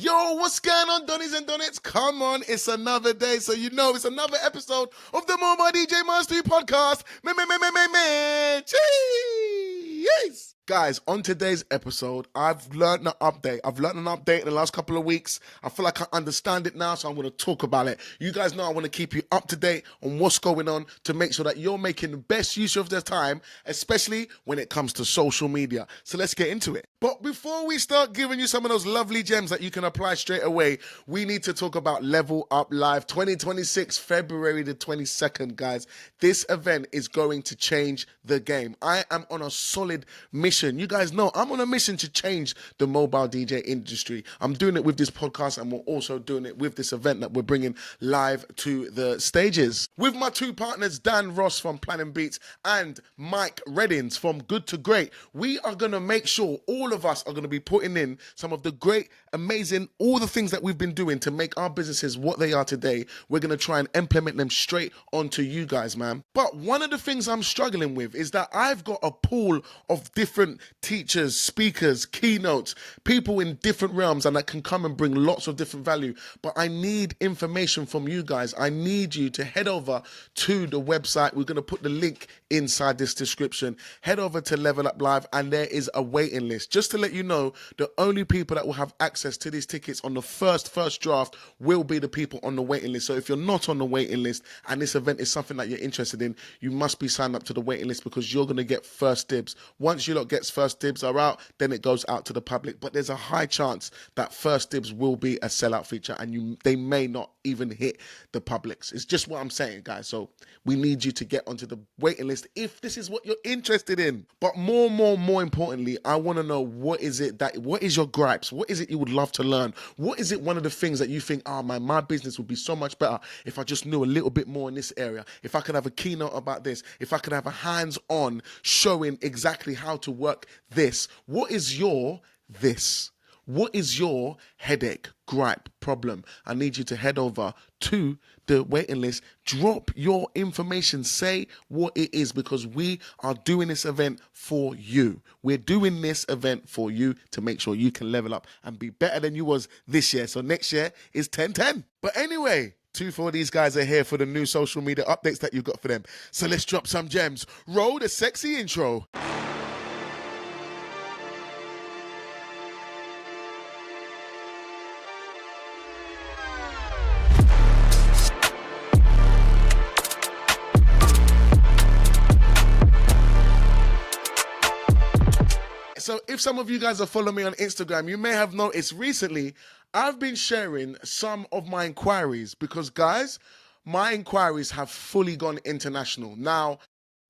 Yo, what's going on, Donnies and Donettes? Come on, it's another day, so you know it's another episode of the More by DJ Mastery podcast. Yes. Guys, on today's episode, I've learned an update in the last couple of weeks. I feel like I understand it now, so I'm going to talk about it. You guys know I want to keep you up to date on what's going on to make sure that you're making the best use of their time, especially when it comes to social media. So let's get into it. But before we start giving you some of those lovely gems that you can apply straight away, we need to talk about Level Up Live 2026, February the 22nd, guys. This event is going to change the game. I am on a solid mission. You guys know I'm on a mission to change the mobile DJ industry. I'm doing it with this podcast, and we're also doing it with this event that we're bringing live to the stages. With my two partners, Dan Ross from Planning Beats and Mike Reddins from Good to Great, we are going to make sure all of us are going to be putting in some of the great, amazing, all the things that we've been doing to make our businesses what they are today. We're going to try and implement them straight onto you guys, man. But one of the things I'm struggling with is that I've got a pool of different teachers, speakers, keynotes, people in different realms, and that can come and bring lots of different value. But I need information from you guys. I need you to head over to the website. We're going to put the link inside this description. Head over to Level Up Live, and there is a waiting list. Just to let you know, the only people that will have access to these tickets on the first draft will be the people on the waiting list. So if you're not on the waiting list and this event is something that you're interested in, you must be signed up to the waiting list, because you're going to get first dibs. Once you lot gets first dibs are out, then it goes out to the public. But there's a high chance that first dibs will be a sellout feature, and they may not even hit the publics. It's just what I'm saying, guys. So we need you to get onto the waiting list if this is what you're interested in. But more importantly, I want to know what is your gripes? What is it you would love to learn? What is it one of the things that you think, oh man, my business would be so much better if I just knew a little bit more in this area, if I could have a keynote about this, if I could have a hands-on showing exactly how to work this. What is your this? What is your headache, gripe, problem? I need you to head over to the waiting list. Drop your information. Say what it is, because we are doing this event for you. We're doing this event for you to make sure you can level up and be better than you was this year. So next year is 10-10. But anyway, 2-4 these guys are here for the new social media updates that you got for them. So let's drop some gems. Roll the sexy intro. So if some of you guys are following me on Instagram, you may have noticed recently I've been sharing some of my inquiries, because guys, my inquiries have fully gone international. Now,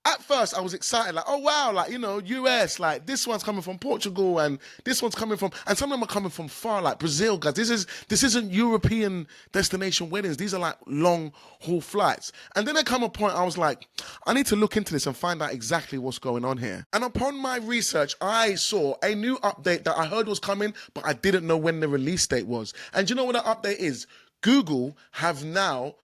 at first I was excited, like, oh wow, like, you know, US, like this one's coming from Portugal and this one's coming from, and some of them are coming from far, like Brazil, guys. This isn't European destination weddings. These are like long haul flights. And then there come a point I was like, I need to look into this and find out exactly what's going on here. And upon my research, I saw a new update that I heard was coming, but I didn't know when the release date was. And you know what that update is? Google have now,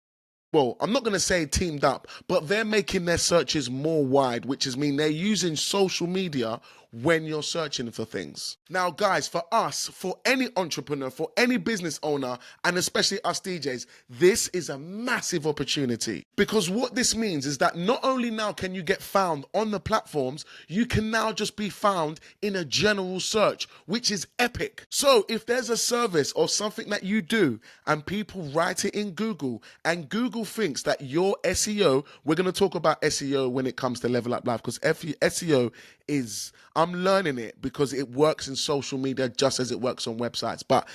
well, I'm not going to say teamed up, but they're making their searches more wide, which is mean they're using social media when you're searching for things. Now, guys, for us, for any entrepreneur, for any business owner, and especially us DJs, this is a massive opportunity, because what this means is that not only now can you get found on the platforms, you can now just be found in a general search, which is epic. So if there's a service or something that you do and people write it in Google, and Google thinks that your SEO, we're going to talk about SEO when it comes to Level Up Live, because SEO is, I'm learning it because it works in social media just as it works on websites. But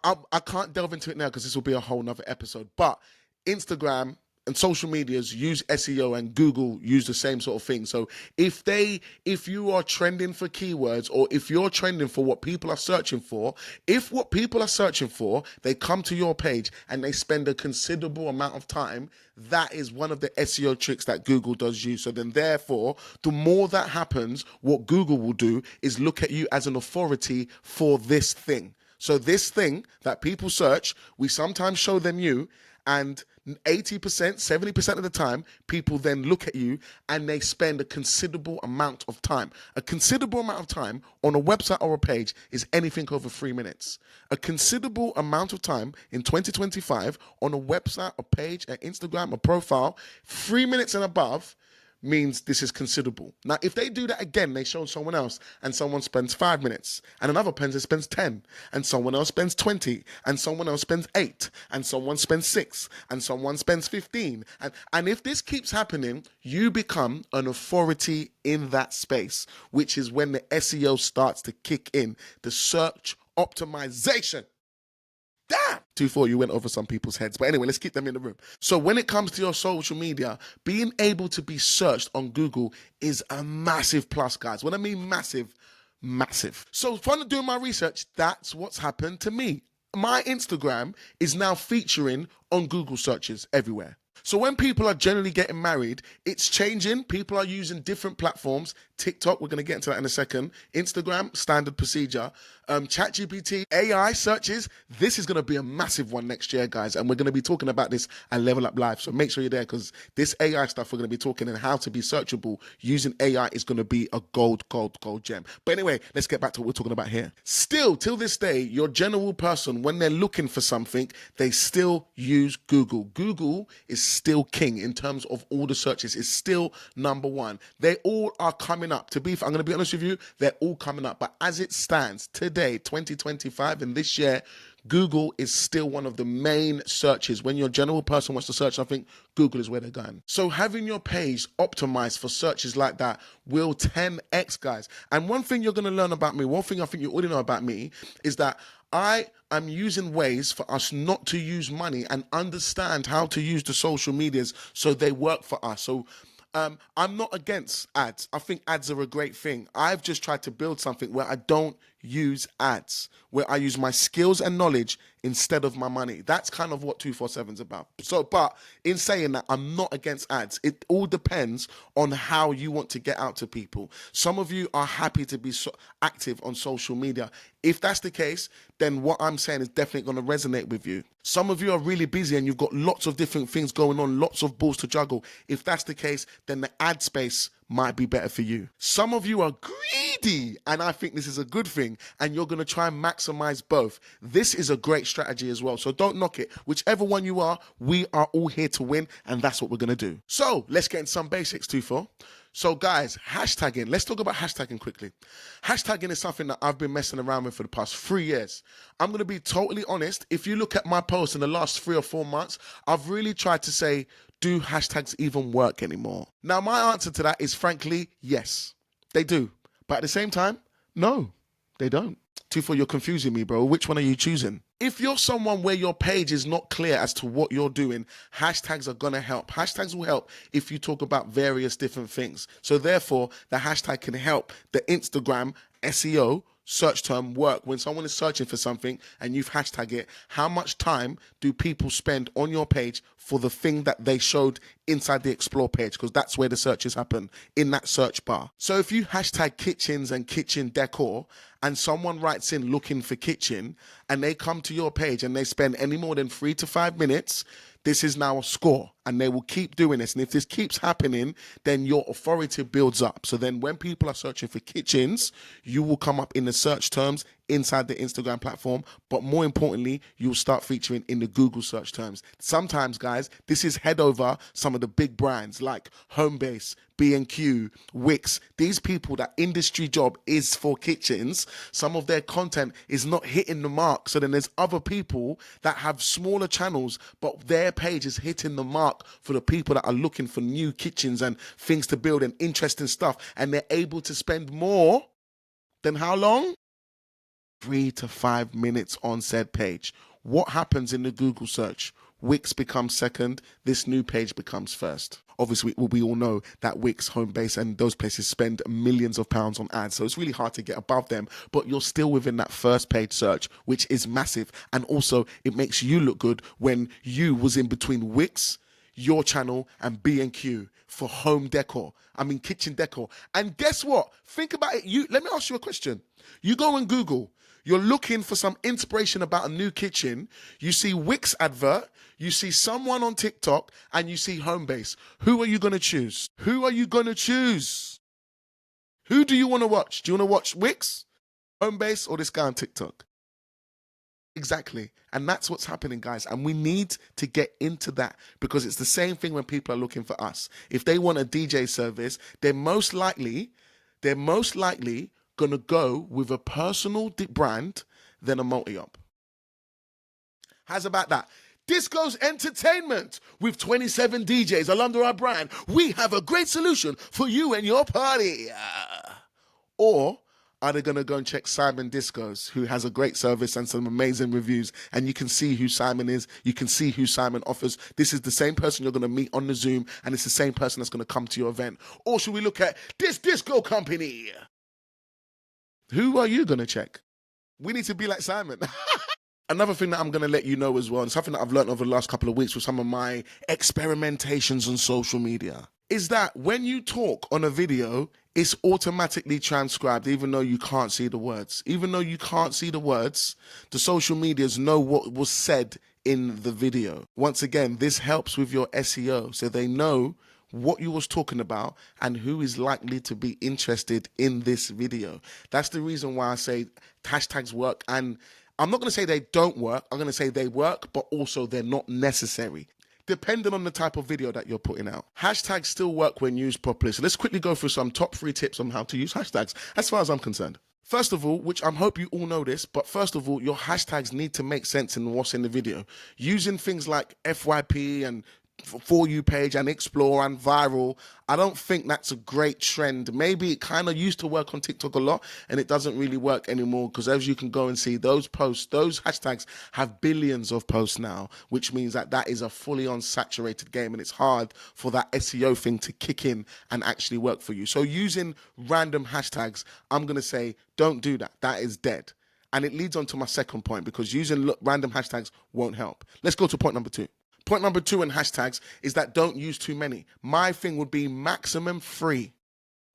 I can't delve into it now because this will be a whole nother episode. But Instagram and social medias use SEO, and Google use the same sort of thing. So if you are trending for keywords, or if you're trending for what people are searching for, if what people are searching for, they come to your page and they spend a considerable amount of time, that is one of the SEO tricks that Google does use. So then therefore, the more that happens, what Google will do is look at you as an authority for this thing. So this thing that people search, we sometimes show them you, and 80%, 70% of the time, people then look at you and they spend a considerable amount of time. A considerable amount of time on a website or a page is anything over 3 minutes. A considerable amount of time in 2025 on a website, a page, an Instagram, a profile, 3 minutes and above means this is considerable. Now, if they do that again, they show someone else and someone spends 5 minutes and another person spends 10 and someone else spends 20 and someone else spends 8 and someone spends 6 and someone spends 15. And if this keeps happening, you become an authority in that space, which is when the SEO starts to kick in, the search optimization. Damn! 2-4, you went over some people's heads. But anyway, let's keep them in the room. So when it comes to your social media, being able to be searched on Google is a massive plus, guys. When I mean massive, massive. So from doing my research, that's what's happened to me. My Instagram is now featuring on Google searches everywhere. So when people are generally getting married, it's changing. People are using different platforms. TikTok, we're going to get into that in a second. Instagram, standard procedure. ChatGPT, AI searches. This is going to be a massive one next year, guys. And we're going to be talking about this at Level Up Live. So make sure you're there because this AI stuff we're going to be talking and how to be searchable using AI is going to be a gold gem. But anyway, let's get back to what we're talking about here. Still, till this day, your general person, when they're looking for something, they still use Google. Google is still king in terms of all the searches. It's still number one. They all are coming up. I'm going to be honest with you, they're all coming up. But as it stands today, 2025, and this year, Google is still one of the main searches. When your general person wants to search something, Google is where they're going. So having your page optimized for searches like that will 10x, guys. And one thing you're going to learn about me, one thing I think you already know about me, is that I am using ways for us not to use money and understand how to use the social medias so they work for us. So I'm not against ads. I think ads are a great thing. I've just tried to build something where I don't use ads, where I use my skills and knowledge instead of my money. That's kind of what 247 is about. So, but in saying that, I'm not against ads. It all depends on how you want to get out to people. Some of you are happy to be active on social media. If that's the case, then what I'm saying is definitely going to resonate with you. Some of you are really busy and you've got lots of different things going on, lots of balls to juggle. If that's the case, then the ad space might be better for you. Some of you are greedy, and I think this is a good thing, and you're going to try and maximize both. This is a great strategy as well, so don't knock it. Whichever one you are, we are all here to win, and that's what we're going to do. So let's get in some basics, 2-4. So guys, hashtagging. Let's talk about hashtagging quickly. Hashtagging is something that I've been messing around with for the past 3 years. I'm going to be totally honest. If you look at my posts in the last 3 or 4 months, I've really tried to say, do hashtags even work anymore? Now, my answer to that is frankly, yes, they do. But at the same time, no, they don't. 2-4, you're confusing me, bro. Which one are you choosing? If you're someone where your page is not clear as to what you're doing, hashtags are going to help. Hashtags will help if you talk about various different things. So therefore, the hashtag can help the Instagram SEO search term work. When someone is searching for something and you've hashtagged it, how much time do people spend on your page for the thing that they showed inside the explore page? Because that's where the searches happen, in that search bar. So if you hashtag kitchens and kitchen decor and someone writes in looking for kitchen and they come to your page and they spend any more than 3 to 5 minutes, this is now a score, and they will keep doing this. And if this keeps happening, then your authority builds up. So then when people are searching for kitchens, you will come up in the search terms inside the Instagram platform. But more importantly, you'll start featuring in the Google search terms. Sometimes, guys, this is head over some of the big brands like Homebase, B&Q, Wix. These people, that industry job is for kitchens. Some of their content is not hitting the mark. So then there's other people that have smaller channels, but their page is hitting the mark for the people that are looking for new kitchens and things to build and interesting stuff. And they're able to spend more than how long? 3 to 5 minutes on said page. What happens in the Google search? Wix becomes second. This new page becomes first. Obviously, we all know that Wix, Homebase, and those places spend millions of pounds on ads. So it's really hard to get above them, but you're still within that first page search, which is massive. And also, it makes you look good when you was in between Wix, your channel, and B&Q for home decor. I mean, kitchen decor. And guess what? Think about it. Let me ask you a question. You go and Google. You're looking for some inspiration about a new kitchen. You see Wix advert, you see someone on TikTok, and you see Homebase. Who are you going to choose? Who are you going to choose? Who do you want to watch? Do you want to watch Wix, Homebase, or this guy on TikTok? Exactly. And that's what's happening, guys. And we need to get into that because it's the same thing when people are looking for us. If they want a DJ service, they're most likely going to go with a personal brand than a multi-op. How's about that? Disco's Entertainment with 27 DJs all under our brand. We have a great solution for you and your party. Or are they going to go and check Simon Discos, who has a great service and some amazing reviews, and you can see who Simon is, you can see who Simon offers. This is the same person you're going to meet on the Zoom, and it's the same person that's going to come to your event. Or should we look at this disco company? Who are you going to check? We need to be like Simon. Another thing that I'm going to let you know as well, and something that I've learned over the last couple of weeks with some of my experimentations on social media, is that when you talk on a video, it's automatically transcribed even though you can't see the words. Even though you can't see the words, the social medias know what was said in the video. Once again, this helps with your SEO, so they know what you was talking about and who is likely to be interested in this video. That's the reason why I say hashtags work, and I'm not going to say they don't work. I'm going to say they work, but also they're not necessary, depending on the type of video that you're putting out. Hashtags still work when used properly. So let's quickly go through some top 3 tips on how to use hashtags, as far as I'm concerned. First of all, which I hope you all know this, but first of all, your hashtags need to make sense in what's in the video. Using things like FYP and For You page and Explore and Viral, I don't think that's a great trend. Maybe it kind of used to work on TikTok a lot and it doesn't really work anymore, because as you can go and see, those posts, those hashtags have billions of posts now, which means that that is a fully unsaturated game and it's hard for that SEO thing to kick in and actually work for you. So using random hashtags, I'm going to say don't do that. That is dead. And it leads on to my second point, because using random hashtags won't help. Let's go to point number 2. Point number 2 in hashtags is that don't use too many. My thing would be maximum 3.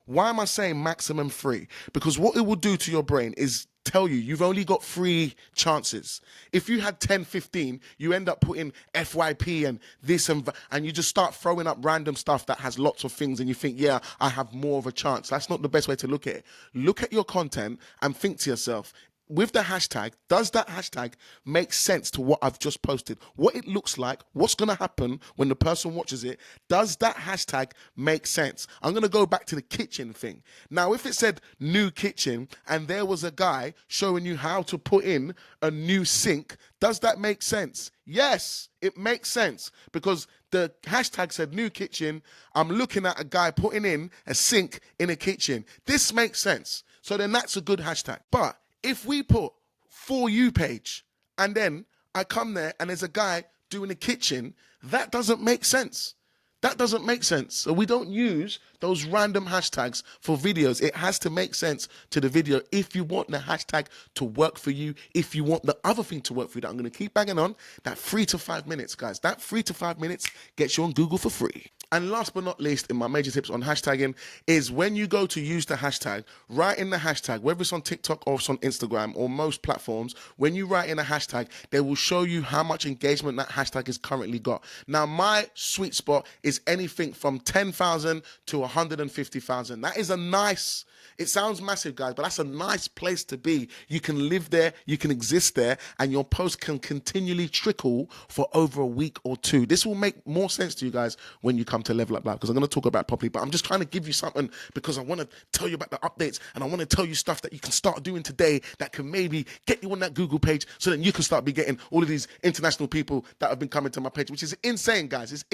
Why am I saying maximum 3? Because what it will do to your brain is tell you you've only got 3 chances. If you had 10, 15, you end up putting FYP and this and you just start throwing up random stuff that has lots of things and you think, yeah, I have more of a chance. That's not the best way to look at it. Look at your content and think to yourself, with the hashtag, does that hashtag make sense to what I've just posted? What it looks like, what's going to happen when the person watches it? Does that hashtag make sense? I'm going to go back to the kitchen thing. Now, if it said new kitchen and there was a guy showing you how to put in a new sink, does that make sense? Yes, it makes sense, because the hashtag said new kitchen. I'm looking at a guy putting in a sink in a kitchen. This makes sense. So then that's a good hashtag. But if we put For You page and then I come there and there's a guy doing a kitchen, that doesn't make sense. That doesn't make sense. So we don't use those random hashtags for videos. It has to make sense to the video if you want the hashtag to work for you, if you want the other thing to work for you that I'm going to keep banging on, that 3 to 5 minutes, guys. That 3 to 5 minutes gets you on Google for free. And last but not least, in my major tips on hashtagging, is when you go to use the hashtag, write in the hashtag, whether it's on TikTok or it's on Instagram or most platforms, when you write in a hashtag, they will show you how much engagement that hashtag has currently got. Now, my sweet spot is anything from 10,000 to 150,000. That is a nice, it sounds massive, guys, but that's a nice place to be. You can live there, you can exist there, and your post can continually trickle for over a week or 2. This will make more sense to you guys when you come to Level Up Live, because I'm going to talk about it properly, but I'm just trying to give you something because I want to tell you about the updates and I want to tell you stuff that you can start doing today that can maybe get you on that Google page, so then you can start be getting all of these international people that have been coming to my page, which is insane, guys. It's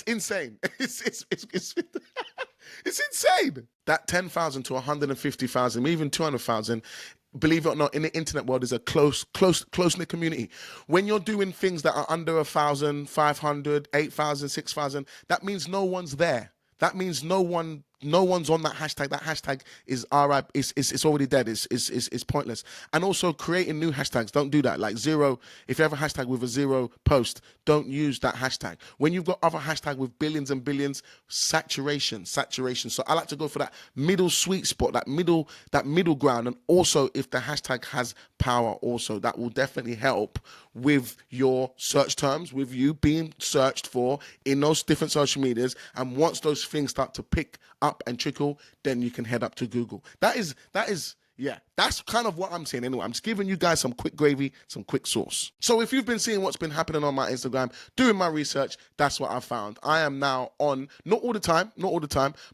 insane. It's insane. That 10,000 to 150,000, even 200,000, believe it or not, in the internet world is a close-knit community. When you're doing things that are under 1,000, 500, 8,000, 6,000, that means no one's there. That means no one no one's on that hashtag is RIP, it's already dead, it's pointless. And also creating new hashtags, don't do that. Like zero, if you have a hashtag with a zero post, don't use that hashtag. When you've got other hashtag with billions and billions, saturation. So I like to go for that middle sweet spot, that middle ground. And also if the hashtag has power also, that will definitely help with your search terms, with you being searched for in those different social medias. And once those things start to pick up and trickle, then you can head up to Google. Yeah, that's kind of what I'm saying anyway. I'm just giving you guys some quick gravy, some quick sauce. So if you've been seeing what's been happening on my Instagram, doing my research, that's what I found. I am now on, not all the time,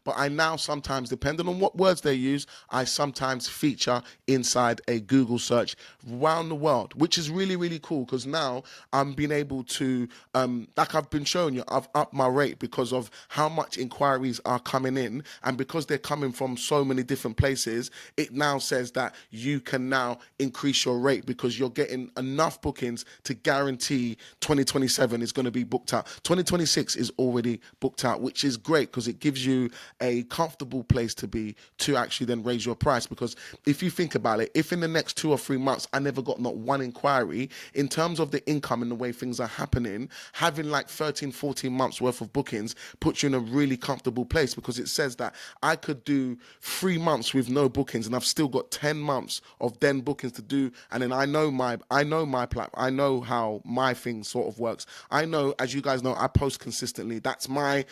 but I now sometimes, depending on what words they use, I sometimes feature inside a Google search around the world, which is really, really cool because now I'm being able to, like I've been showing you, I've upped my rate because of how much inquiries are coming in, and because they're coming from so many different places, it now says that you can now increase your rate because you're getting enough bookings to guarantee 2027 is going to be booked out. 2026 is already booked out, which is great because it gives you a comfortable place to be to actually then raise your price. Because if you think about it, if in the next 2 or 3 months I never got not one inquiry, in terms of the income and the way things are happening, having like 13, 14 months worth of bookings puts you in a really comfortable place, because it says that I could do 3 months with no bookings and I've still got 10 months of then bookings to do. And then I know my platform. I know how my thing sort of works. I know, as you guys know, I post consistently. That's my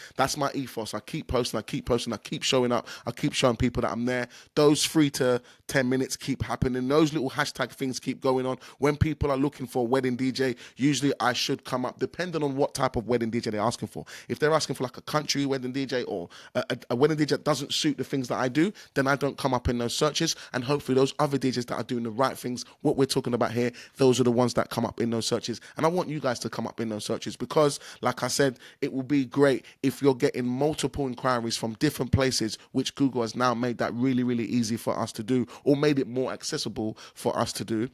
ethos. I keep posting, I keep showing up, I keep showing people that I'm there. Those 3 to 10 minutes keep happening. Those little hashtag things keep going on. When people are looking for a wedding DJ, usually I should come up, depending on what type of wedding DJ they're asking for. If they're asking for like a country wedding DJ or a wedding DJ that doesn't suit the things that I do, then I don't come up in those searches. And hopefully those other DJs that are doing the right things, what we're talking about here, those are the ones that come up in those searches. And I want you guys to come up in those searches because, like I said, it will be great if you're getting multiple inquiries from different places, which Google has now made that really, really easy for us to do, or made it more accessible for us to do.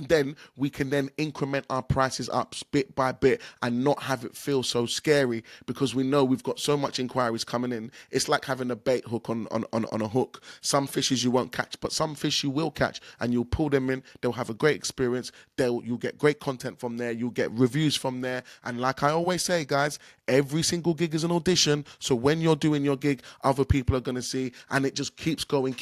Then we can then increment our prices up bit by bit and not have it feel so scary, because we know we've got so much inquiries coming in. It's like having a bait hook on a hook. Some fishes you won't catch, but some fish you will catch, and you'll pull them in. They'll have a great experience. You'll get great content from there. You'll get reviews from there. And like I always say, guys, every single gig is an audition. So when you're doing your gig, other people are going to see, and it just keeps going.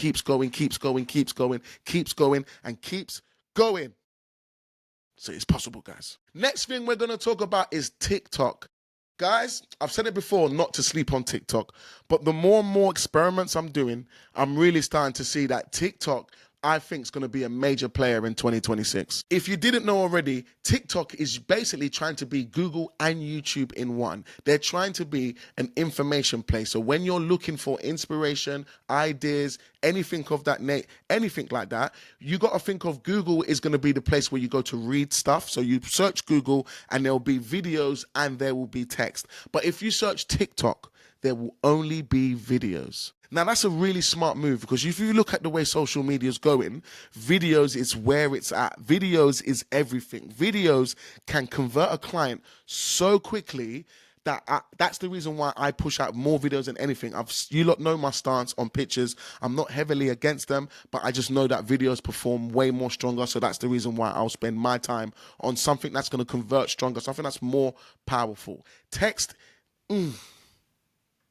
So it's possible, guys. Next thing we're going to talk about is TikTok. Guys, I've said it before, not to sleep on TikTok, but the more and more experiments I'm doing, I'm really starting to see that TikTok, I think, is going to be a major player in 2026. If you didn't know already, TikTok is basically trying to be Google and YouTube in one. They're trying to be an information place. So when you're looking for inspiration, ideas, anything of that anything like that, you got to think of Google is going to be the place where you go to read stuff. So you search Google and there'll be videos and there will be text. But if you search TikTok, there will only be videos. Now, that's a really smart move, because if you look at the way social media is going, videos is where it's at. Videos is everything. Videos can convert a client so quickly that that's the reason why I push out more videos than anything. You lot know my stance on pictures. I'm not heavily against them, but I just know that videos perform way more stronger. So that's the reason why I'll spend my time on something that's going to convert stronger, something that's more powerful. Text,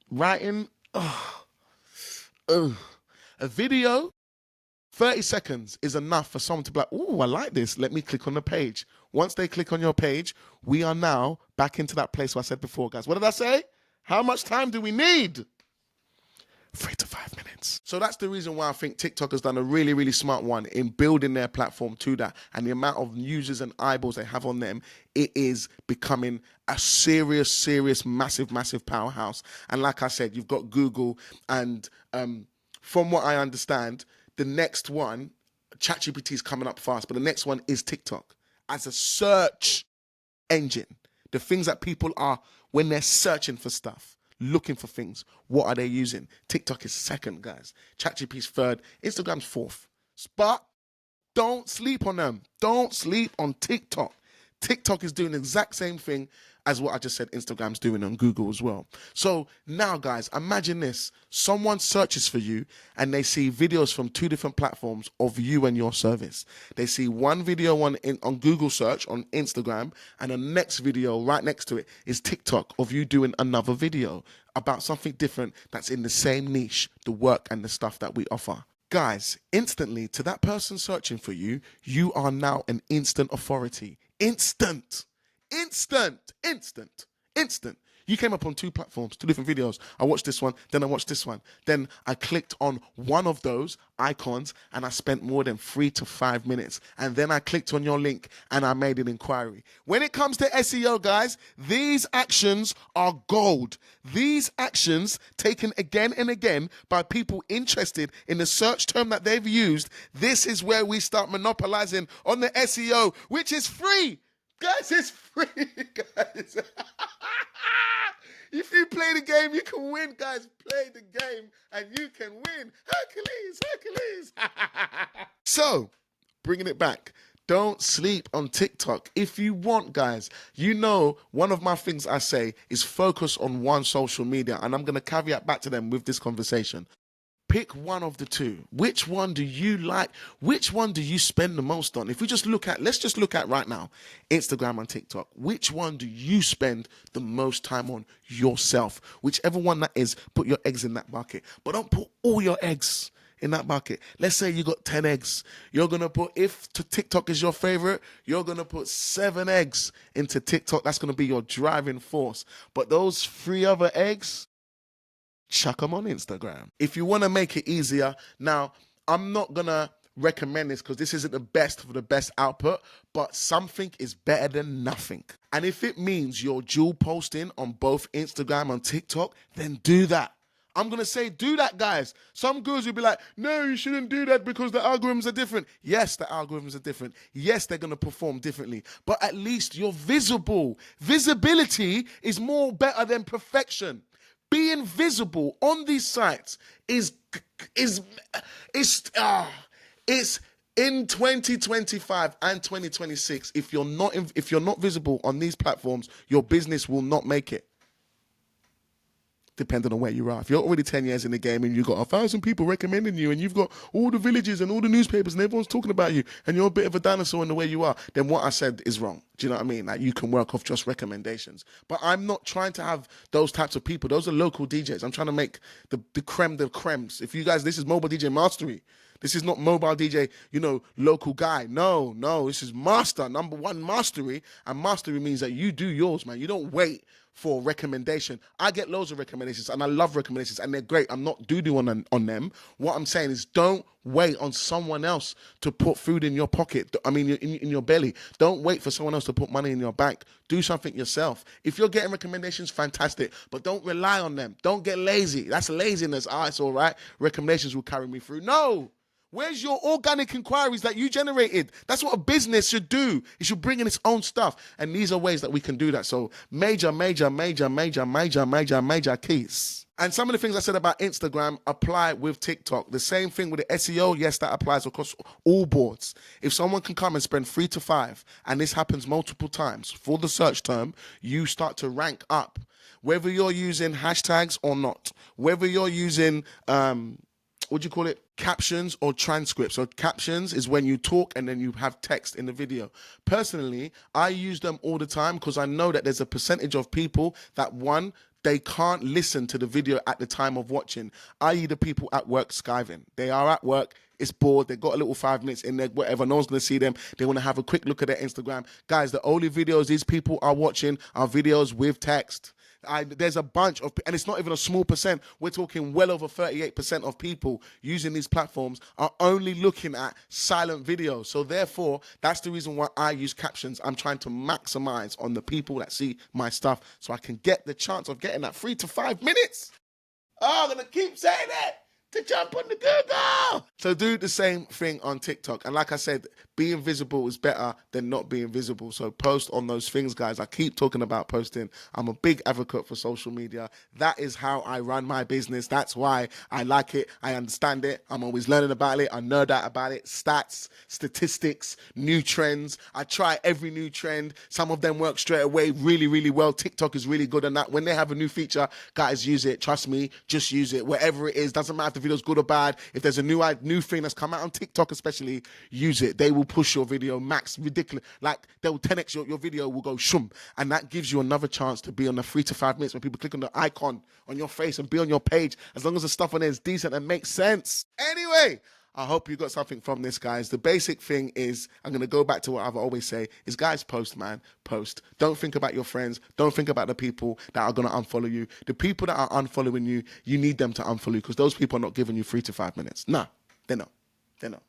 writing, a video, 30 seconds is enough for someone to be like, oh, I like this. Let me click on the page. Once they click on your page, we are now back into that place where I said before, guys. What did I say? How much time do we need? 3 to 5 minutes. So that's the reason why I think TikTok has done a really, really smart one in building their platform to that. And the amount of users and eyeballs they have on them, it is becoming a serious, massive powerhouse. And like I said, you've got Google, and from what I understand, the next one, ChatGPT is coming up fast, but the next one is TikTok as a search engine. The things that people are, when they're searching for stuff, looking for things, what are they using? TikTok is second, guys. ChatGPT is third. Instagram's fourth. But don't sleep on them. Don't sleep on TikTok. TikTok is doing the exact same thing as what I just said Instagram's doing on Google as well. So now, guys, imagine this. Someone searches for you and they see videos from 2 different platforms of you and your service. They see one video on Google search on Instagram, and the next video right next to it is TikTok of you doing another video about something different that's in the same niche, the work and the stuff that we offer. Guys, instantly to that person searching for you, you are now an instant authority. Instant. You came up on 2 platforms, 2 different videos. I watched this one, then I watched this one. Then I clicked on one of those icons and I spent more than 3 to 5 minutes. And then I clicked on your link and I made an inquiry. When it comes to SEO, guys, these actions are gold. These actions taken again and again by people interested in the search term that they've used. This is where we start monopolizing on the SEO, which is free. Guys, it's free, guys. If you play the game, you can win, guys. Play the game and you can win. Hercules. So, bringing it back. Don't sleep on TikTok. If you want, guys, you know, one of my things I say is focus on one social media. And I'm going to caveat back to them with this conversation. Pick one of the 2. Which one do you like? Which one do you spend the most on? If we just look at, let's just look at right now, Instagram and TikTok. Which one do you spend the most time on yourself? Whichever one that is, put your eggs in that bucket. But don't put all your eggs in that bucket. Let's say you got 10 eggs. You're going to put, if TikTok is your favorite, you're going to put 7 eggs into TikTok. That's going to be your driving force. But those 3 other eggs, chuck them on Instagram. If you want to make it easier, now, I'm not going to recommend this because this isn't the best for the best output, but something is better than nothing. And if it means you're dual posting on both Instagram and TikTok, then do that. I'm going to say do that, guys. Some gurus will be like, no, you shouldn't do that because the algorithms are different. Yes, the algorithms are different. Yes, they're going to perform differently. But at least you're visible. Visibility is more better than perfection. Being visible on these sites is in 2025 and 2026. If you're not visible on these platforms, your business will not make it. Depending on where you are. If you're already 10 years in the game and you've got 1,000 people recommending you and you've got all the villages and all the newspapers and everyone's talking about you and you're a bit of a dinosaur in the way you are, then what I said is wrong. Do you know what I mean? Like, you can work off just recommendations. But I'm not trying to have those types of people. Those are local DJs. I'm trying to make the creme de cremes. If you guys, this is mobile DJ mastery. This is not mobile DJ, local guy. No, this is master, number 1 mastery. And mastery means that you do yours, man. You don't wait for recommendation. I get loads of recommendations and I love recommendations and they're great. I'm not doo-doo on them. What I'm saying is don't wait on someone else to put food in your pocket. I mean, in your belly. Don't wait for someone else to put money in your bank. Do something yourself. If you're getting recommendations, fantastic. But don't rely on them. Don't get lazy. That's laziness. It's all right. Recommendations will carry me through. No. Where's your organic inquiries that you generated? That's what a business should do. It should bring in its own stuff. And these are ways that we can do that. So major keys. And some of the things I said about Instagram apply with TikTok. The same thing with the SEO. Yes, that applies across all boards. If someone can come and spend 3 to 5, and this happens multiple times for the search term, you start to rank up. Whether you're using hashtags or not, whether you're using, captions or transcripts. So captions is when you talk and then you have text in the video. Personally, I use them all the time because I know that there's a percentage of people that, one, they can't listen to the video at the time of watching, i.e. the people at work skiving. They are at work, it's bored, they got a little 5 minutes in there, whatever, no one's going to see them. They want to have a quick look at their Instagram. Guys, the only videos these people are watching are videos with text. There's a bunch of, and it's not even a small percent, we're talking well over 38% of people using these platforms are only looking at silent videos. So therefore, that's the reason why I use captions. I'm trying to maximize on the people that see my stuff so I can get the chance of getting that 3 to 5 minutes. Oh, I'm going to keep saying that. to jump on the Google. So do the same thing on TikTok. And like I said, being visible is better than not being visible. So post on those things, guys. I keep talking about posting. I'm a big advocate for social media. That is how I run my business. That's why I like it. I understand it. I'm always learning about it. I nerd out about it. Stats, statistics, new trends. I try every new trend. Some of them work straight away really, really well. TikTok is really good on that. When they have a new feature, guys, use it. Trust me, just use it. Wherever it is, doesn't matter if the video's good or bad. If there's a new thing that's come out on TikTok especially, use it. They will push your video max ridiculous. Like they will 10x your video will go shum. And that gives you another chance to be on the 3 to 5 minutes when people click on the icon on your face and be on your page, as long as the stuff on there is decent and makes sense. Anyway, I hope you got something from this, guys. The basic thing is, I'm going to go back to what I've always say, is guys, post, man. Post. Don't think about your friends. Don't think about the people that are going to unfollow you. The people that are unfollowing you, you need them to unfollow you because those people are not giving you 3 to 5 minutes. Nah, they're not. They're not.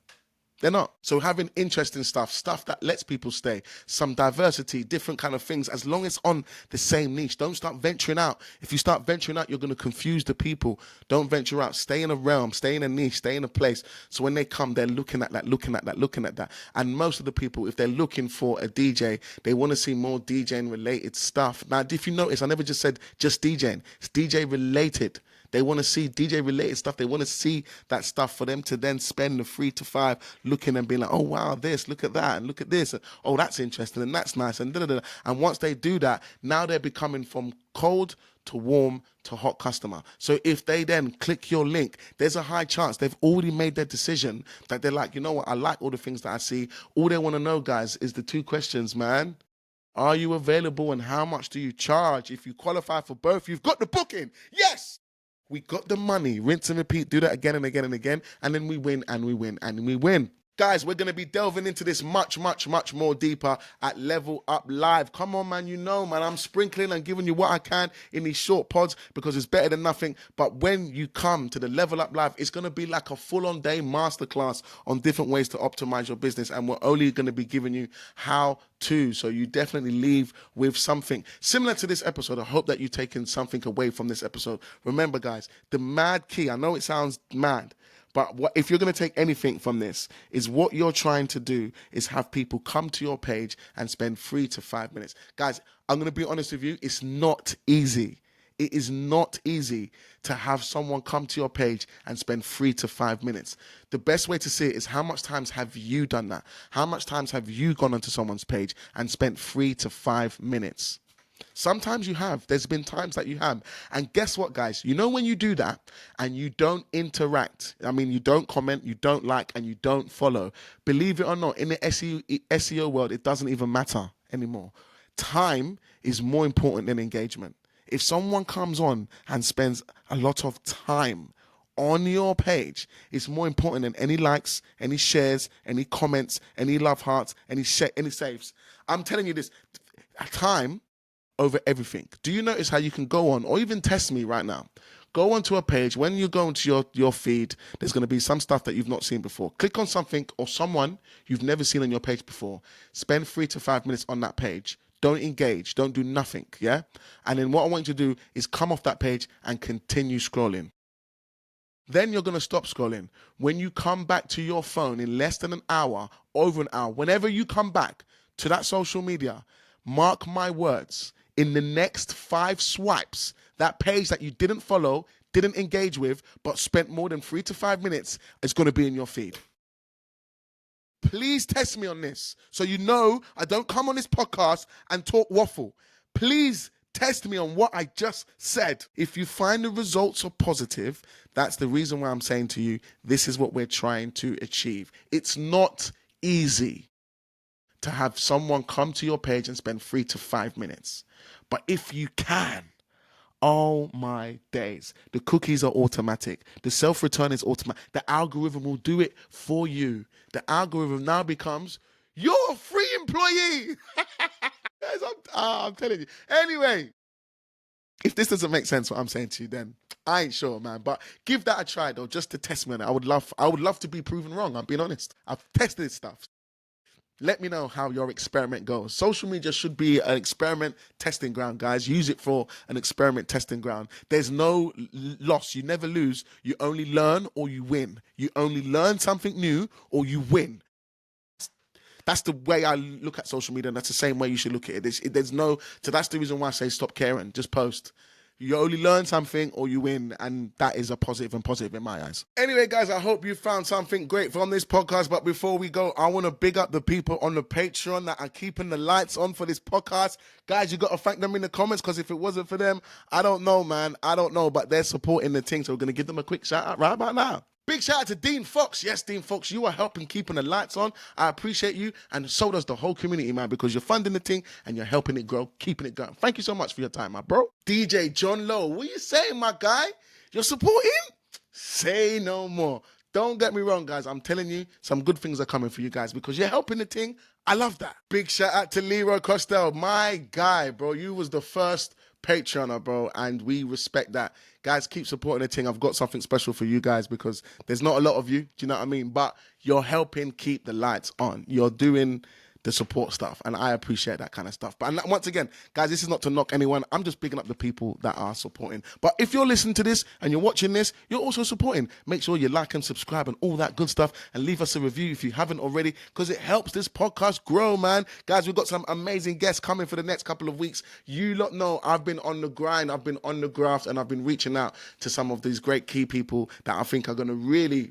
They're not. So having interesting stuff that lets people stay, some diversity, different kind of things, as long as on the same niche. Don't start venturing out. If you start venturing out, you're going to confuse the people. Don't venture out. Stay in a realm, stay in a niche, stay in a place. So when they come, they're looking at that, looking at that, looking at that. And most of the people, if they're looking for a DJ, they want to see more DJing related stuff. Now, if you notice, I never just said just DJing. It's DJ related. They want to see DJ related stuff. They want to see that stuff for them to then spend the 3 to 5 looking and being like, oh, wow, this, look at that, and look at this. And, oh, that's interesting, and that's nice, and da-da-da. And once they do that, now they're becoming from cold to warm to hot customer. So if they then click your link, there's a high chance they've already made their decision that they're like, you know what, I like all the things that I see. All they want to know, guys, is the 2 questions, man. Are you available and how much do you charge? If you qualify for both, you've got the booking. Yes! We got the money. Rinse and repeat. Do that again and again and again. And then we win and we win and we win. Guys, we're going to be delving into this much more deeper at Level Up Live. Come on, man. You know, man, I'm sprinkling and giving you what I can in these short pods because it's better than nothing. But when you come to the Level Up Live, it's going to be like a full-on day masterclass on different ways to optimize your business. And we're only going to be giving you how to. So you definitely leave with something similar to this episode. I hope that you've taken something away from this episode. Remember, guys, the mad key, I know it sounds mad, but if you're going to take anything from this, is what you're trying to do is have people come to your page and spend 3 to 5 minutes. Guys, I'm going to be honest with you. It's not easy. It is not easy to have someone come to your page and spend 3 to 5 minutes. The best way to see it is how much times have you done that? How much times have you gone onto someone's page and spent 3 to 5 minutes? Sometimes you have. There's been times that you have. And guess what, guys? You know when you do that and you don't interact, I mean, you don't comment, you don't like, and you don't follow, believe it or not, in the SEO world, it doesn't even matter anymore. Time is more important than engagement. If someone comes on and spends a lot of time on your page, it's more important than any likes, any shares, any comments, any love hearts, any saves. I'm telling you this, time over everything. Do you notice how you can go on, or even test me right now? Go onto a page. When you go into your feed, there's going to be some stuff that you've not seen before. Click on something or someone you've never seen on your page before. Spend 3 to 5 minutes on that page. Don't engage. Don't do nothing, yeah? And then what I want you to do is come off that page and continue scrolling. Then you're going to stop scrolling. When you come back to your phone in less than an hour, over an hour, whenever you come back to that social media, mark my words, in the next 5 swipes, that page that you didn't follow, didn't engage with, but spent more than 3 to 5 minutes is going to be in your feed. Please test me on this so you know I don't come on this podcast and talk waffle. Please test me on what I just said. If you find the results are positive, that's the reason why I'm saying to you, this is what we're trying to achieve. It's not easy to have someone come to your page and spend 3 to 5 minutes. But if you can, oh my days, the cookies are automatic. The self-return is automatic. The algorithm will do it for you. The algorithm now becomes your free employee. Guys, I'm telling you. Anyway, if this doesn't make sense what I'm saying to you, then I ain't sure, man. But give that a try, though, just to test me on it. I would love to be proven wrong. I'm being honest. I've tested this stuff. Let me know how your experiment goes. Social media should be an experiment testing ground, guys. Use it for an experiment testing ground. There's no loss. You never lose. You only learn or you win. You only learn something new or you win. That's the way I look at social media, and that's the same way you should look at it. So that's the reason why I say stop caring. Just post. You only learn something or you win, and that is a positive in my eyes. Anyway, guys, I hope you found something great from this podcast. But before we go, I want to big up the people on the Patreon that are keeping the lights on for this podcast. Guys, you got to thank them in the comments, because if it wasn't for them, I don't know, man. I don't know, but they're supporting the thing, so we're going to give them a quick shout out right about now. Big shout out to Dean Fox. Yes, Dean Fox, you are helping keeping the lights on. I appreciate you, and so does the whole community, man, because you're funding the thing and you're helping it grow, keeping it going. Thank you so much for your time, my bro. DJ John Lowe, what are you saying, my guy? You're supporting? Say no more. Don't get me wrong, guys. I'm telling you, some good things are coming for you guys because you're helping the thing. I love that. Big shout out to Leroy Costel, my guy, bro. You was the first Patreoner, bro, and we respect that. Guys, keep supporting the thing. I've got something special for you guys because there's not a lot of you, do you know what I mean? But you're helping keep the lights on. You're doing the support stuff, and I appreciate that kind of stuff. But once again, guys, this is not to knock anyone. I'm just picking up the people that are supporting. But if you're listening to this and you're watching this, you're also supporting. Make sure you like and subscribe and all that good stuff, and leave us a review if you haven't already, because it helps this podcast grow, man. Guys, we've got some amazing guests coming for the next couple of weeks. You lot know I've been on the grind, I've been on the graft, and I've been reaching out to some of these great key people that I think are going to really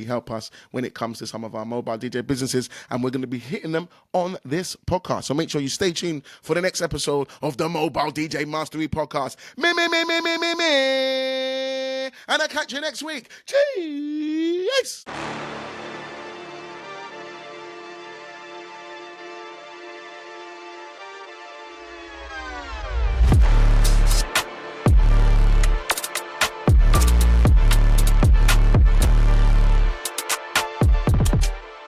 help us when it comes to some of our mobile DJ businesses, and we're going to be hitting them on this podcast. So make sure you stay tuned for the next episode of the Mobile DJ Mastery Podcast. Me. And I'll catch you next week. Cheers.